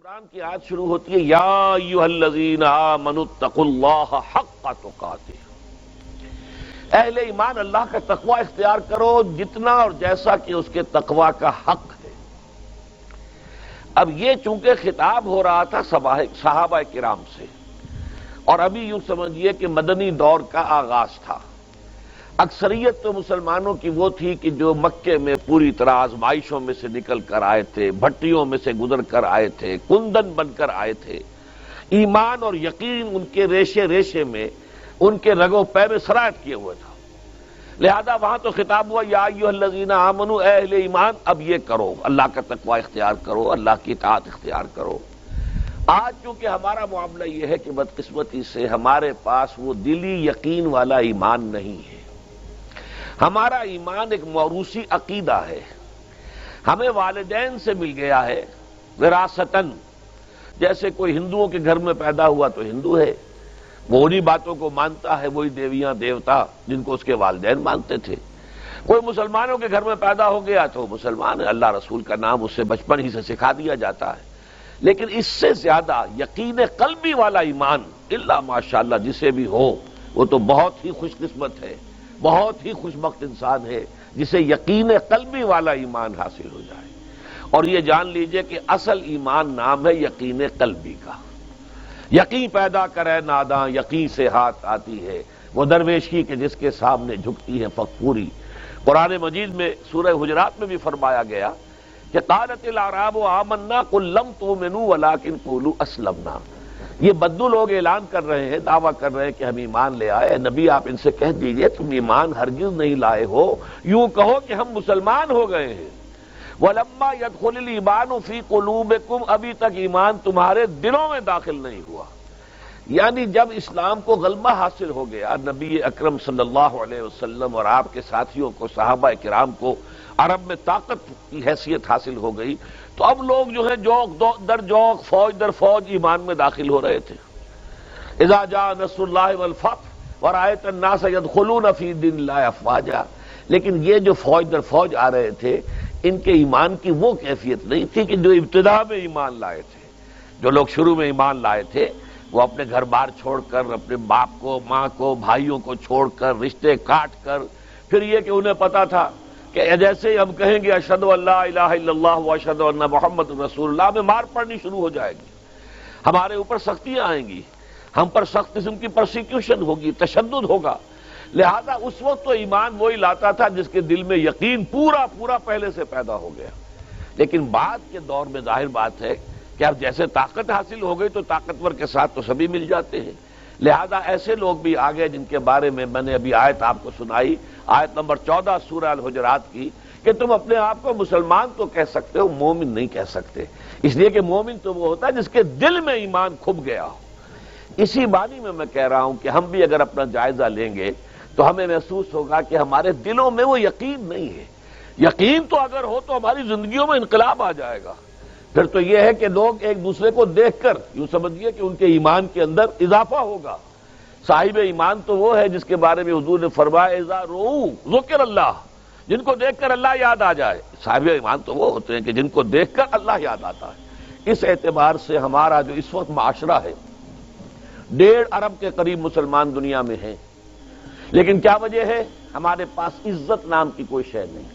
عمران کی آیت شروع ہوتی ہے یا ایھا الذین آمنوا اتقوا اللہ حق تقاتہ۔ اہل ایمان اللہ کا تقوی اختیار کرو جتنا اور جیسا کہ اس کے تقوی کا حق ہے۔ اب یہ چونکہ خطاب ہو رہا تھا صحابہ کرام سے، اور ابھی یوں سمجھیے کہ مدنی دور کا آغاز تھا۔ اکثریت تو مسلمانوں کی وہ تھی کہ جو مکے میں پوری طرح آزمائشوں میں سے نکل کر آئے تھے، بھٹیوں میں سے گزر کر آئے تھے، کندن بن کر آئے تھے۔ ایمان اور یقین ان کے ریشے ریشے میں، ان کے رگ و پے میں سرایت کیے ہوئے تھا، لہذا وہاں تو خطاب ہوا یا ایھا الذین آمنوا، اے اہل ایمان اب یہ کرو، اللہ کا تقوی اختیار کرو، اللہ کی اطاعت اختیار کرو۔ آج چونکہ ہمارا معاملہ یہ ہے کہ بدقسمتی سے ہمارے پاس وہ دلی یقین والا ایمان نہیں ہے۔ ہمارا ایمان ایک موروثی عقیدہ ہے، ہمیں والدین سے مل گیا ہے وراثتاً۔ جیسے کوئی ہندوؤں کے گھر میں پیدا ہوا تو ہندو ہے، وہ انہی باتوں کو مانتا ہے، وہی دیویاں دیوتا جن کو اس کے والدین مانتے تھے۔ کوئی مسلمانوں کے گھر میں پیدا ہو گیا تو مسلمان ہے، اللہ رسول کا نام اسے بچپن ہی سے سکھا دیا جاتا ہے۔ لیکن اس سے زیادہ یقین قلبی والا ایمان الا ماشاءاللہ جسے بھی ہو وہ تو بہت ہی خوش قسمت ہے، بہت ہی خوش بخت انسان ہے جسے یقین قلبی والا ایمان حاصل ہو جائے۔ اور یہ جان لیجئے کہ اصل ایمان نام ہے یقین قلبی کا۔ یقین پیدا کرے ناداں، یقین سے ہاتھ آتی ہے وہ درویشی کے جس کے سامنے جھکتی ہے فغفوری۔ قرآن مجید میں سورہ حجرات میں بھی فرمایا گیا کہ قالت الاعراب آمنا قل لم تؤمنوا ولکن قولوا اسلمنا۔ یہ بدو لوگ اعلان کر رہے ہیں، دعویٰ کر رہے ہیں کہ ہم ایمان لے آئے۔ نبی آپ ان سے کہہ دیجئے تم ایمان ہرگز نہیں لائے ہو، یوں کہو کہ ہم مسلمان ہو گئے ہیں۔ وَلَمَّا يَدْخُلِ الْإِيمَانُ فِي قُلُوبِكُمْ، ابھی تک ایمان تمہارے دلوں میں داخل نہیں ہوا۔ یعنی جب اسلام کو غلبہ حاصل ہو گیا، نبی اکرم صلی اللہ علیہ وسلم اور آپ کے ساتھیوں کو، صحابہ کرام کو عرب میں طاقت کی حیثیت حاصل ہو گئی، تو اب لوگ جو ہے جوق در جوق، فوج در فوج ایمان میں داخل ہو رہے تھے۔ اذا جاء نصر اللہ والفتح ورأیت الناس يدخلون فی دین اللہ افواجا۔ لیکن یہ جو فوج در فوج آ رہے تھے، ان کے ایمان کی وہ کیفیت نہیں تھی کہ جو ابتدا میں ایمان لائے تھے۔ جو لوگ شروع میں ایمان لائے تھے وہ اپنے گھر بار چھوڑ کر، اپنے باپ کو، ماں کو، بھائیوں کو چھوڑ کر، رشتے کاٹ کر، پھر یہ کہ انہیں پتا تھا کہ جیسے ہی ہم کہیں گے اشہد ان لا الہ الا اللہ واشہد ان محمد رسول اللہ، میں مار پڑنی شروع ہو جائے گی، ہمارے اوپر سختیاں آئیں گی، ہم پر سخت قسم کی پرسیکیوشن ہوگی، تشدد ہوگا۔ لہذا اس وقت تو ایمان وہی لاتا تھا جس کے دل میں یقین پورا پہلے سے پیدا ہو گیا۔ لیکن بعد کے دور میں ظاہر بات ہے کہ اب جیسے طاقت حاصل ہو گئی تو طاقتور کے ساتھ تو سبھی مل جاتے ہیں۔ لہذا ایسے لوگ بھی آگئے جن کے بارے میں میں نے ابھی آیت آپ کو سنائی، آیت نمبر 14 سورہ الحجرات کی، کہ تم اپنے آپ کو مسلمان تو کہہ سکتے ہو، مومن نہیں کہہ سکتے، اس لیے کہ مومن تو وہ ہوتا ہے جس کے دل میں ایمان کھپ گیا ہو۔ اسی معنی میں کہہ رہا ہوں کہ ہم بھی اگر اپنا جائزہ لیں گے تو ہمیں محسوس ہوگا کہ ہمارے دلوں میں وہ یقین نہیں ہے۔ یقین تو اگر ہو تو ہماری زندگیوں میں انقلاب آ جائے گا۔ پھر تو یہ ہے کہ لوگ ایک دوسرے کو دیکھ کر یوں سمجھیے کہ ان کے ایمان کے اندر اضافہ ہوگا۔ صاحب ایمان تو وہ ہے جس کے بارے میں حضور نے فرمایا اذا رؤوا ذکر اللہ، جن کو دیکھ کر اللہ یاد آ جائے۔ صاحب ایمان تو وہ ہوتے ہیں کہ جن کو دیکھ کر اللہ یاد آتا ہے۔ اس اعتبار سے ہمارا جو اس وقت معاشرہ ہے، 1.5 ارب کے قریب مسلمان دنیا میں ہیں، لیکن کیا وجہ ہے؟ ہمارے پاس عزت نام کی کوئی شے نہیں۔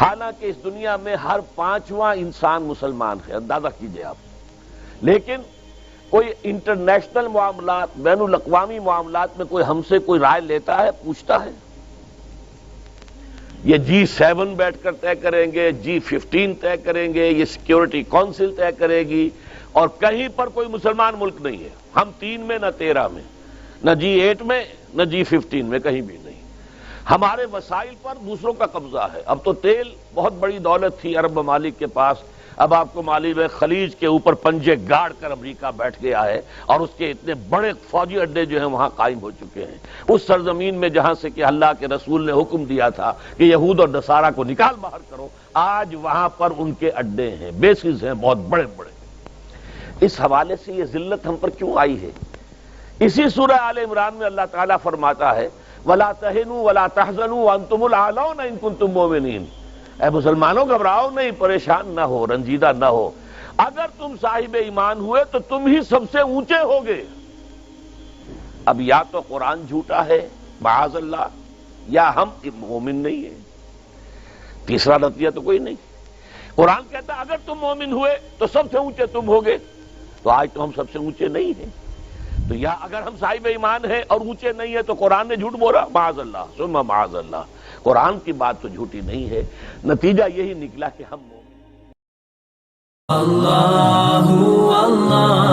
حالانکہ اس دنیا میں ہر 5واں انسان مسلمان ہے، اندازہ کیجئے آپ، لیکن کوئی انٹرنیشنل معاملات، بین الاقوامی معاملات میں کوئی ہم سے کوئی رائے لیتا ہے، پوچھتا ہے؟ یہ G7 بیٹھ کر طے کریں گے، G15 طے کریں گے، یہ سیکیورٹی کونسل طے کرے گی، اور کہیں پر کوئی مسلمان ملک نہیں ہے، ہم 3 میں نہ 13 میں، نہ G8 میں نہ G15 میں، کہیں بھی نہیں۔ ہمارے وسائل پر دوسروں کا قبضہ ہے۔ اب تو تیل بہت بڑی دولت تھی عرب ممالک کے پاس، اب آپ کو معلوم ہے خلیج کے اوپر پنجے گاڑ کر امریکہ بیٹھ گیا ہے، اور اس کے اتنے بڑے فوجی اڈے جو ہیں وہاں قائم ہو چکے ہیں۔ اس سرزمین میں جہاں سے کہ اللہ کے رسول نے حکم دیا تھا کہ یہود اور نصارہ کو نکال باہر کرو، آج وہاں پر ان کے اڈے ہیں، بیسز ہیں بہت بڑے بڑے۔ اس حوالے سے یہ ذلت ہم پر کیوں آئی ہے؟ اسی سورہ آل عمران میں اللہ تعالیٰ فرماتا ہے وَلَا تَهِنُوا وَلَا تَحْزَنُوا وَأَنْتُمُ الْأَعْلَوْنَ إِن كُنتُم مُّؤْمِنِينَ۔ اے مسلمانوں گھبراؤ نہیں، پریشان نہ ہو، رنجیدہ نہ ہو، اگر تم صاحب ایمان ہوئے تو تم ہی سب سے اونچے ہوگے۔ اب یا تو قرآن جھوٹا ہے معاذ اللہ، یا ہم مومن نہیں ہیں، تیسرا نتیجہ تو کوئی نہیں۔ قرآن کہتا ہے اگر تم مومن ہوئے تو سب سے اونچے تم ہوگے، تو آج تو ہم سب سے اونچے نہیں ہیں، تو یا اگر ہم صاحب ایمان ہیں اور اونچے نہیں ہیں تو قرآن نے جھوٹ بولا معاذ اللہ ثم معاذ اللہ، قرآن کی بات تو جھوٹی نہیں ہے، نتیجہ یہی نکلا کہ ہم مومن۔ اللہ اللہ